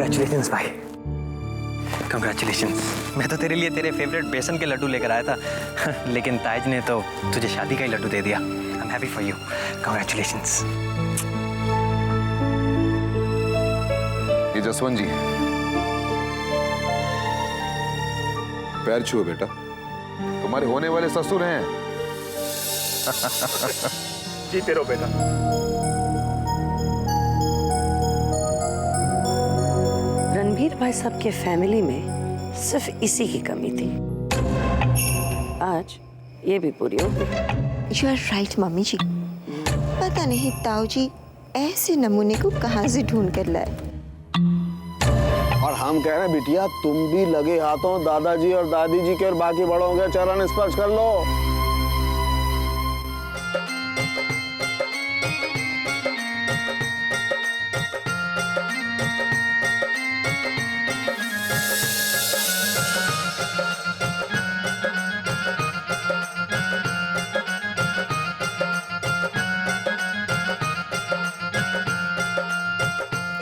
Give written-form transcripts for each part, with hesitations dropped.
Congratulations भाई, congratulations. मैं तो तेरे लिए तेरे फेवरेट बेसन के लड्डू लेकर आया था, लेकिन ताज ने तो तुझे शादी का ही लड्डू दे दिया। I am happy for you, congratulations. ये जसवंत जी, पैर छुओ बेटा, तुम्हारे होने वाले ससुर हैं। जीते रहो बेटा। रणबीर भाई साहब के फैमिली में सिर्फ इसी की कमी थी, आज ये भी पूरी हो गई। यू आर राइट मम्मी जी। पता नहीं ताऊ जी ऐसे नमूने को कहाँ से ढूंढ कर लाए। और हम कह रहे हैं बिटिया, तुम भी लगे हाथों दादाजी और दादी जी के और बाकी बड़ों के चरण स्पर्श कर लो।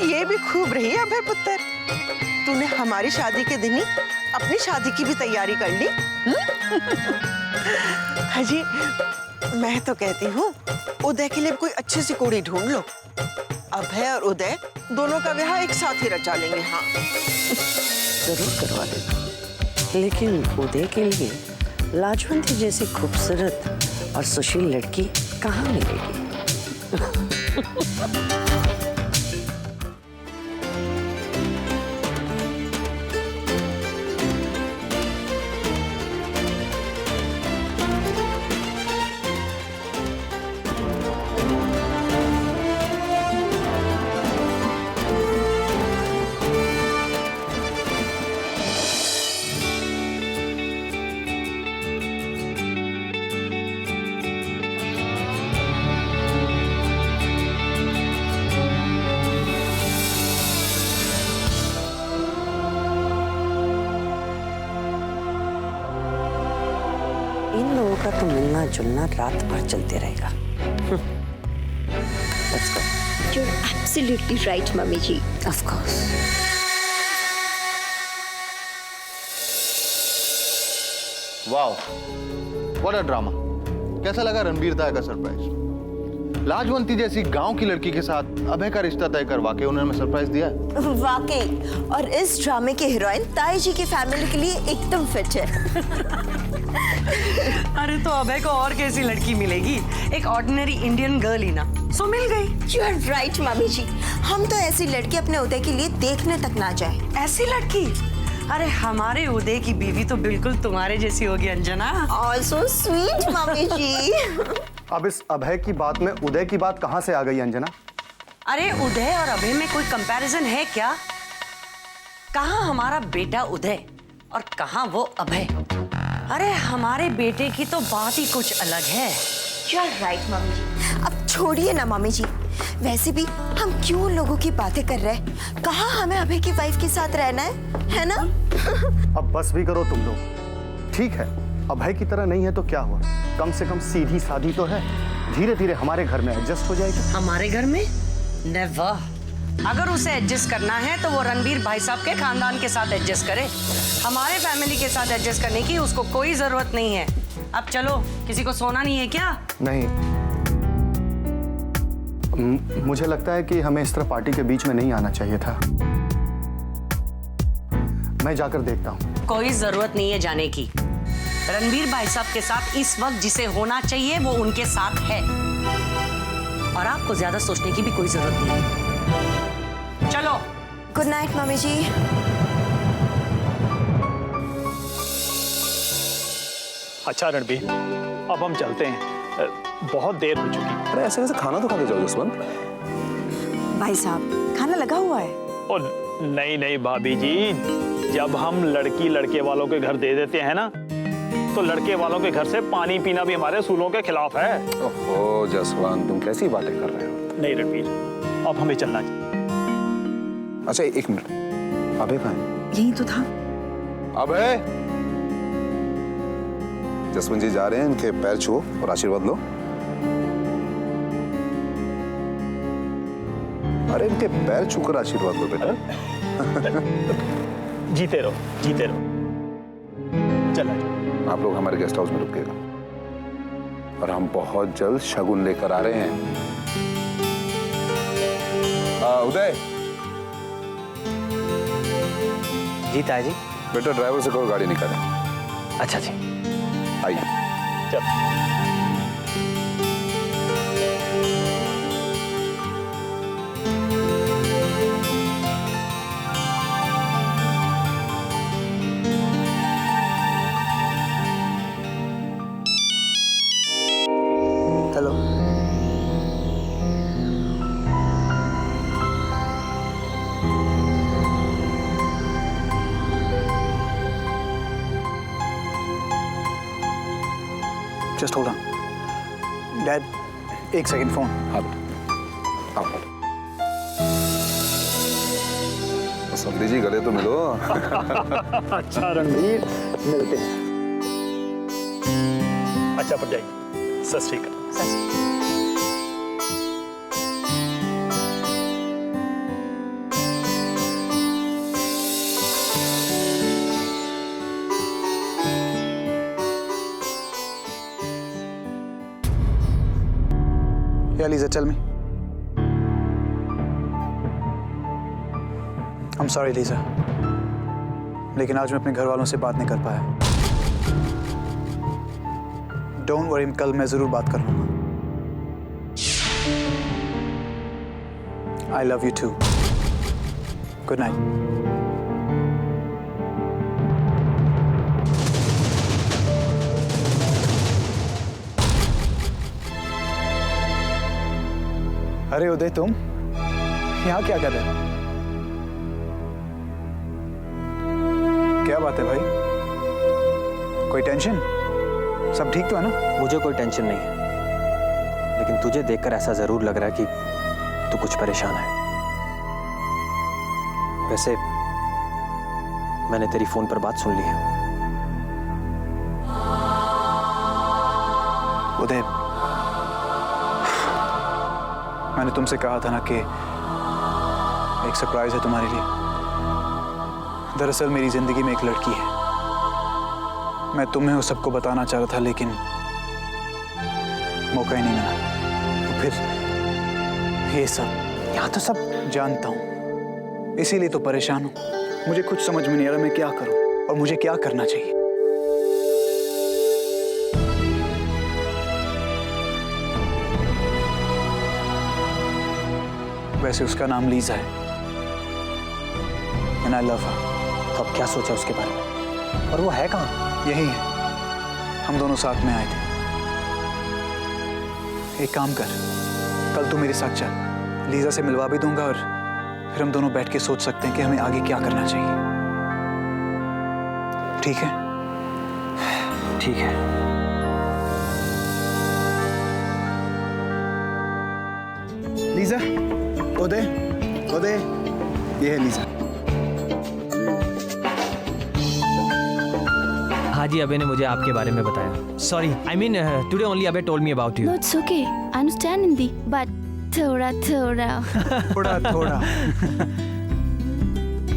ये भी खूब रही है अभय पुत्र, तूने हमारी शादी के दिन ही अपनी शादी की भी तैयारी कर ली। हाजी, मैं तो कहती हूँ उदय के लिए कोई अच्छी सी कुड़ी ढूंढ लो। अभय और उदय दोनों का विवाह एक साथ ही रचा लेंगे। हाँ जरूर करवा देना, लेकिन उदय के लिए लाजवंती जैसी खूबसूरत और सुशील लड़की कहाँ मिलेगी? इन लोगों का तो मिलना जुलना रात भर चलते रहेगा। Let's go. You're absolutely right mummy ji. Of course. Wow, what a drama. कैसा लगा रणबीर दाई का सरप्राइज? लाजवंती जैसी गांव की लड़की के साथ अभय का रिश्ता तय करवा के उन्होंने हमें सरप्राइज दिया है। वाकई, और इस ड्रामे के हीरोइन ताई जी की फैमिली के लिए एकदम फिट है। अरे तो अभय को और कैसी लड़की मिलेगी? एक ऑर्डिनरी इंडियन गर्ल ही ना, सो मिल गई। यू आर राइट मम्मी जी, हम तो ऐसी लड़की अपने उदय के लिए देखने तक ना जाए। ऐसी लड़की? अरे हमारे उदय की बीवी तो बिल्कुल तुम्हारे जैसी होगी अंजना। ऑल्सो स्वीट मम्मी जी। अब इस अभय की बात में उदय की बात कहाँ से आ गई अंजना? अरे उदय और अभय में कोई कंपैरिजन है क्या? कहाँ हमारा बेटा उदय और कहाँ वो अभय? अरे हमारे बेटे की तो बात ही कुछ अलग है। यू आर राइट मम्मी जी। अब छोड़िए ना मम्मी जी, वैसे भी हम क्यों लोगों की बातें कर रहे हैं? कहाँ हमें अभय की वाइफ के साथ रहना है ना? अब बस भी करो तुम लोग। ठीक है, अभय की तरह नहीं है तो क्या हुआ, कम से कम सीधी सादी तो है। धीरे धीरे हमारे घर में एडजस्ट हो जाएगी। हमारे घर में? नेवर। अगर उसे एडजस्ट करना है तो वो रणबीर भाई साहब के खानदान के साथ एडजस्ट करे। हमारे फैमिली के साथ एडजस्ट करने की उसको कोई जरूरत नहीं है। अब चलो, किसी को सोना नहीं है क्या? नहीं, मुझे लगता है कि हमें इस तरह पार्टी के बीच में नहीं आना चाहिए था। मैं जाकर देखता हूँ। कोई जरूरत नहीं है जाने की। रणबीर भाई साहब के साथ इस वक्त जिसे होना चाहिए वो उनके साथ है, और आपको ज्यादा सोचने की भी कोई जरूरत नहीं है। चलो। गुड नाइट मम्मी जी। अच्छा रणबीर, अब हम चलते हैं, बहुत देर हो चुकी। अरे ऐसे कैसे, खाना तो खा के जाओ जसवंत। भाई साहब, खाना लगा हुआ है। और नहीं नहीं भाभी जी, जब हम लड़की लड़के वालों के घर दे देते हैं ना, तो लड़के वालों के घर से पानी पीना भी हमारे असूलों के खिलाफ है। ओहो जसवंत, तुम कैसी बातें कर रहे हो? नहीं रणबीर, अब हमें चलना चाहिए। अच्छा एक मिनट, अभय कहाँ है? यही तो था। अभय, जसवंत जी जा रहे हैं, इनके पैर छुओ और आशीर्वाद लो। अरे इनके पैर छूकर आशीर्वाद दो बेटा। जीते रहो, जीते रहो। चला आप लोग हमारे गेस्ट हाउस में रुकेगा और हम बहुत जल्द शगुन लेकर आ रहे हैं। उदय, जी ताजी। बेटा ड्राइवर से कहो गाड़ी निकालें। अच्छा जी। आइए। चल। Hello. Just hold on. Dad, एक सेकंड फोन। हाँ बेटा, आओ। समधी जी गले तो मिलो। अच्छा रणबीर, मिलते हैं। अच्छा पड़ जाएगी। सत श्री अकाल। Yeah, Lisa, tell me. I'm sorry, Lisa. लेकिन आज मैं अपने घर वालों से बात नहीं कर पाया। Don't worry, कल मैं जरूर बात कर लूंगा। I love you too. Good night. अरे उदय, तुम यहाँ क्या कर रहे हो? क्या बात है भाई? कोई टेंशन? सब ठीक तो है ना? मुझे कोई टेंशन नहीं है, लेकिन तुझे देखकर ऐसा जरूर लग रहा है कि तू कुछ परेशान है। वैसे मैंने तेरी फोन पर बात सुन ली है। उदय, मैंने तुमसे कहा था ना कि एक सरप्राइज है तुम्हारे लिए। दरअसल मेरी जिंदगी में एक लड़की है। मैं तुम्हें उस सबको बताना चाह रहा था, लेकिन मौका ही नहीं मिला। तो फिर ये सब यहाँ तो सब जानता हूँ, इसीलिए तो परेशान हूँ। मुझे कुछ समझ में नहीं आ रहा मैं क्या करूँ और मुझे क्या करना चाहिए। वैसे उसका नाम लीजा है and I love her। तो अब क्या सोचा उसके बारे में? और वो है कहाँ? यही है, हम दोनों साथ में आए थे। एक काम कर, कल तू मेरे साथ चल, लीजा से मिलवा भी दूंगा और फिर हम दोनों बैठ के सोच सकते हैं कि हमें आगे क्या करना चाहिए। ठीक है? ठीक है। लीजा, उदय, उदय, ये है लीजा। हाँ जी, अबे ने मुझे आपके बारे में बताया। Sorry, I mean today only अबे told me about you. No, it's okay. I understand Hindi, but थोड़ा। थोड़ा।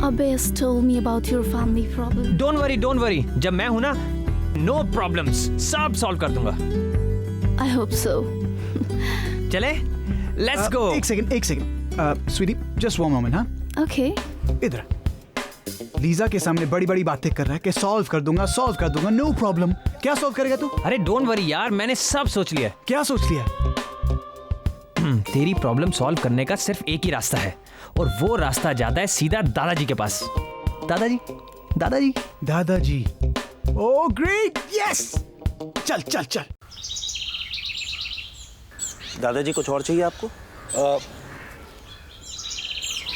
Abe has told me about your family problem. Don't worry, जब मैं हूं ना, नो प्रॉब्लम्स, सब सॉल्व कर दूंगा। I hope so. चले, लेट्स गो। एक second, sweetie, just one moment. हाँ, Okay. इधर। लीजा के सामने बड़ी बड़ी बातें कर रहा है कि सॉल्व कर दूंगा, नो प्रॉब्लम। क्या सॉल्व करेगा तू? अरे डोंट वरी यार, मैंने सब सोच लिया। क्या सोच लिया? तेरी प्रॉब्लम सॉल्व करने का सिर्फ एक ही रास्ता है, और वो रास्ता जाता है सीधा दादाजी के पास। दादाजी। Oh great, yes. चल। दादाजी कुछ और चाहिए आपको?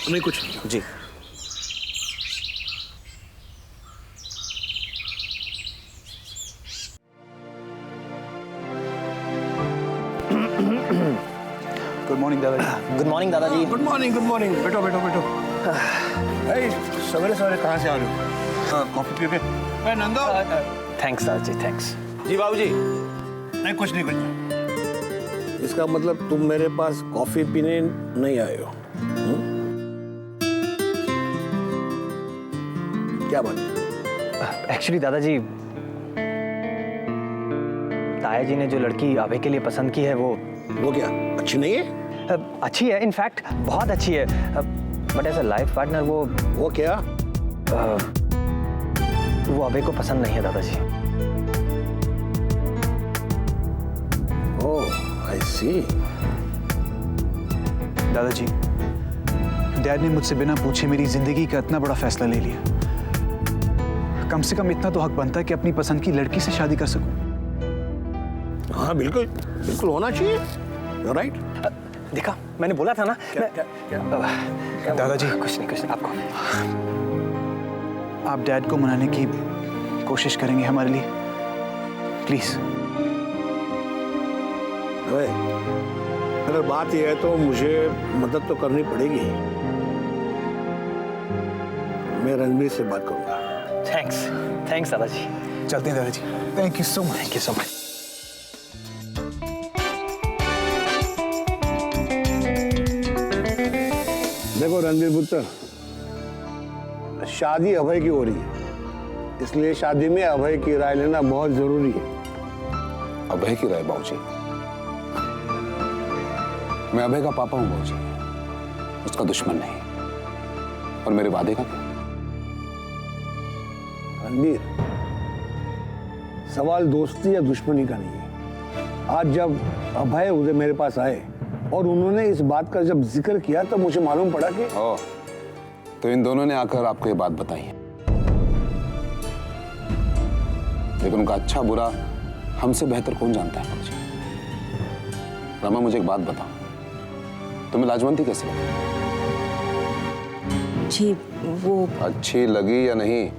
नहीं कुछ जी। गुड मॉर्निंग दादाजी। गुड मॉर्निंग दादाजी। Good morning. बैठो। सवेरे कहाँ से आ रहे हो? कॉफी पी के? नंदो। थैंक्स दादाजी, थैंक्स। जी बाबूजी। नहीं, कुछ नहीं। इसका मतलब तुम मेरे पास कॉफी पीने नहीं आए हो? क्या बात? एक्चुअली दादाजी, ताया जी ने जो लड़की अभय के लिए पसंद की है वो क्या अच्छी नहीं है? अच्छी है, इनफैक्ट बहुत अच्छी है, but as a life partner वो क्या? वो अभय को पसंद नहीं है दादाजी। ओह, आई सी। दादाजी, डैड ने मुझसे बिना पूछे मेरी जिंदगी का इतना बड़ा फैसला ले लिया। कम से कम इतना तो हक बनता है कि अपनी पसंद की लड़की से शादी कर सकूं। हाँ बिल्कुल, बिल्कुल होना चाहिए। You're right? देखा, मैंने बोला था ना। क्या? दादाजी, कुछ नहीं आपको। आप डैड को मनाने की कोशिश करेंगे हमारे लिए, प्लीज? अगर बात यह है तो मुझे मदद तो करनी पड़ेगी। मैं रणबीर से बात करूंगा। थैंक्स दादाजी। चलते हैं दादाजी। Thank you so much. Thank you so much. देखो रणबीर पुत्र, शादी अभय की हो रही है, इसलिए शादी में अभय की राय लेना बहुत जरूरी है। अभय की राय बाबूजी? मैं अभय का पापा हूं बाबूजी, उसका दुश्मन नहीं। और मेरे वादे का क्या? रणबीर, सवाल दोस्ती या दुश्मनी का नहीं है। आज जब अभय उदय मेरे पास आए और उन्होंने इस बात का जब जिक्र किया तो मुझे मालूम पड़ा कि तो इन दोनों ने आकर आपको ये बात बताई है, लेकिन उनका अच्छा बुरा हमसे बेहतर कौन जानता है बाबूजी? रमा, मुझे एक बात बताओ, तुम्हें लाजवंती कैसी लगी? जी वो अच्छी लगी या नहीं?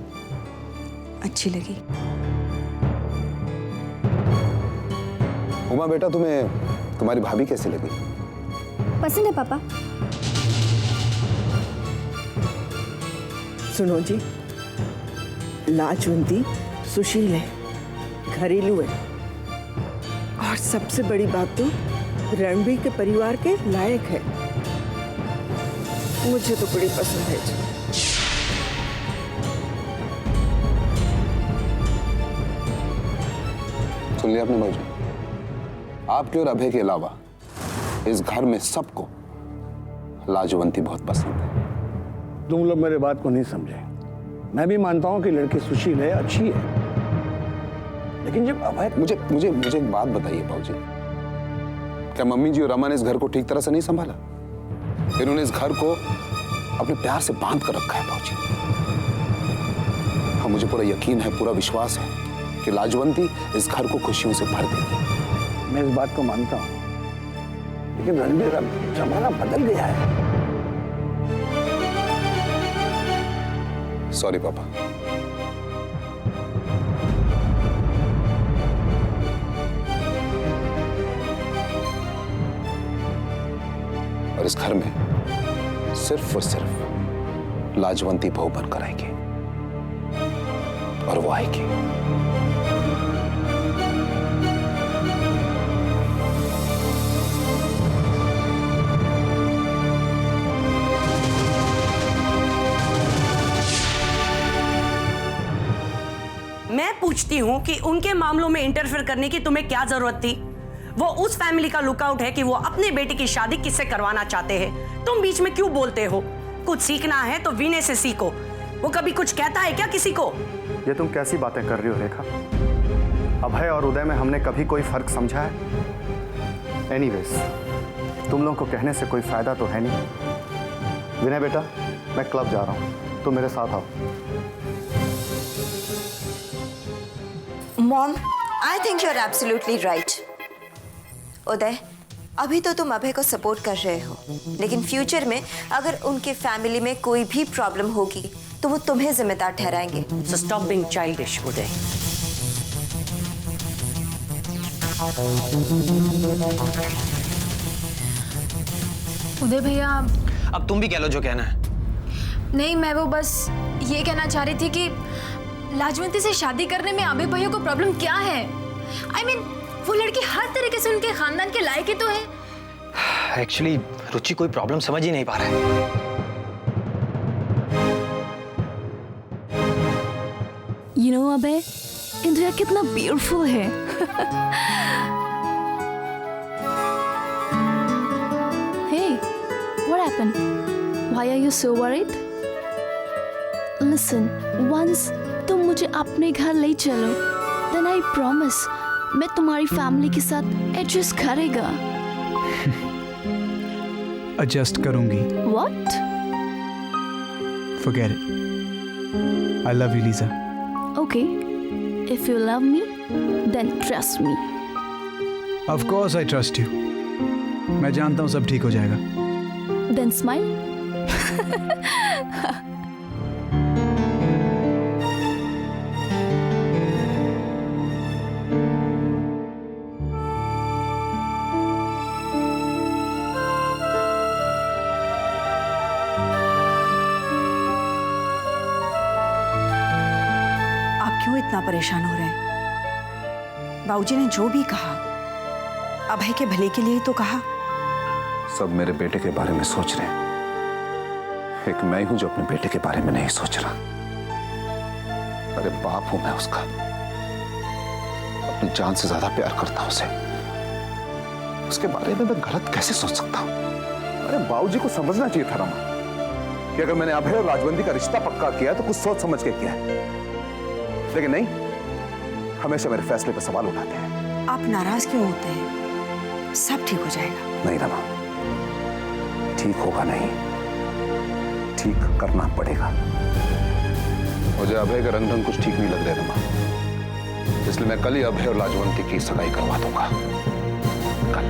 अच्छी लगी। उमा बेटा, तुम्हें तुम्हारी भाभी कैसी लगी? पसंद है पापा। सुनो जी, लाजवंती सुशील है, घरेलू है, और सबसे बड़ी बात तो रणबीर के परिवार के लायक है। मुझे तो बड़ी पसंद है जी। सुन लिया आपने भाईजान? आपके और अभय के अलावा इस घर में सबको लाजवंती बहुत पसंद है। तुम लोग मेरे बात को नहीं समझे। मैं भी मानता हूं कि लड़की सुशील है, अच्छी है, लेकिन जब अभय मुझे मुझे मुझे एक बात बताइए बाबूजी, क्या मम्मी जी और रमा ने इस घर को ठीक तरह से नहीं संभाला? इन्होंने इस घर को अपने प्यार से बांध कर रखा है बाबूजी। हाँ, मुझे पूरा यकीन है, पूरा विश्वास है कि लाजवंती इस घर को खुशियों से भर देगी। मैं इस बात को मानता हूं, लेकिन रणबीर, अब जमाना बदल गया है। सॉरी पापा। और इस घर में सिर्फ और सिर्फ लाजवंती बहू बनकर आएगी, और वो आएगी। मैं पूछती हूँ कि उनके मामलों में इंटरफेयर करने की तुम्हें क्या जरूरत थी? वो उस फैमिली का लुकआउट है कि वो अपने बेटे की शादी किससे करवाना चाहते हैं। तुम बीच में क्यों बोलते हो? कुछ सीखना है तो विनय से सीखो। वो कभी कुछ कहता है क्या किसी को? ये तुम कैसी बातें कर रही हो रेखा? अभय और उदय में हमने कभी कोई फर्क समझा है? एनीवेज, तुम लोगों को कहने से कोई फायदा तो है नहीं। विनय बेटा, मैं क्लब जा रहा हूँ, तुम मेरे साथ आओ। Mom, I think you are absolutely right. Uday, अभी तो तुम अभय को सपोर्ट कर रहे हो, लेकिन फ्यूचर में अगर उनके फैमिली में कोई भी प्रॉब्लम होगी तो वो तुम्हें जिम्मेदार ठहराएंगे। So stop being childish, उदय। उदय भैया, अब तुम भी कह लो जो कहना है। नहीं, मैं वो बस ये कहना चाह रही थी कि लाजवंती से शादी करने में अभय भैया को प्रॉब्लम क्या है? I mean, वो लड़की हर तरीके से उनके खानदान के लायक ही तो है। एक्चुअली रुचि कोई प्रॉब्लम समझ ही नहीं पा रहा है। यू नो अबे, इंद्रिया कितना ब्यूटीफुल है। Hey, what happened? Why are you so worried? Listen, once तुम मुझे अपने घर ले चलो, then I promise मैं तुम्हारी फैमिली के साथ एडजस्ट करेगा। एडजस्ट करूंगी। What? Forget it. I love you, Lisa. Okay, if you love me, then trust me. Of course I trust you. मैं जानता हूँ सब ठीक हो जाएगा। Then smile. आप क्यों इतना परेशान हो रहे हैं? बाबूजी ने जो भी कहा अभय के भले के लिए ही तो कहा। सब मेरे बेटे के बारे में सोच रहे हैं, एक मैं हूं जो अपने बेटे के बारे में नहीं सोच रहा। अरे बाप हूं मैं उसका, अपनी जान से ज्यादा प्यार करता हूं उसे। उसके बारे में मैं गलत कैसे सोच सकता हूं? अरे बाबूजी को समझना चाहिए था रमा कि अगर मैंने अभय और राजवंती का रिश्ता पक्का किया तो कुछ सोच समझ के किया है, लेकिन नहीं, हमेशा मेरे फैसले पर सवाल उठाते हैं। आप नाराज क्यों होते हैं? सब ठीक हो जाएगा। नहीं रमा, ठीक होगा नहीं, ठीक करना पड़ेगा। मुझे अभय का रंग ढंग कुछ ठीक नहीं लग रहा रमा, इसलिए मैं कल ही अभय और लाजवंती की सगाई करवा दूंगा। कल।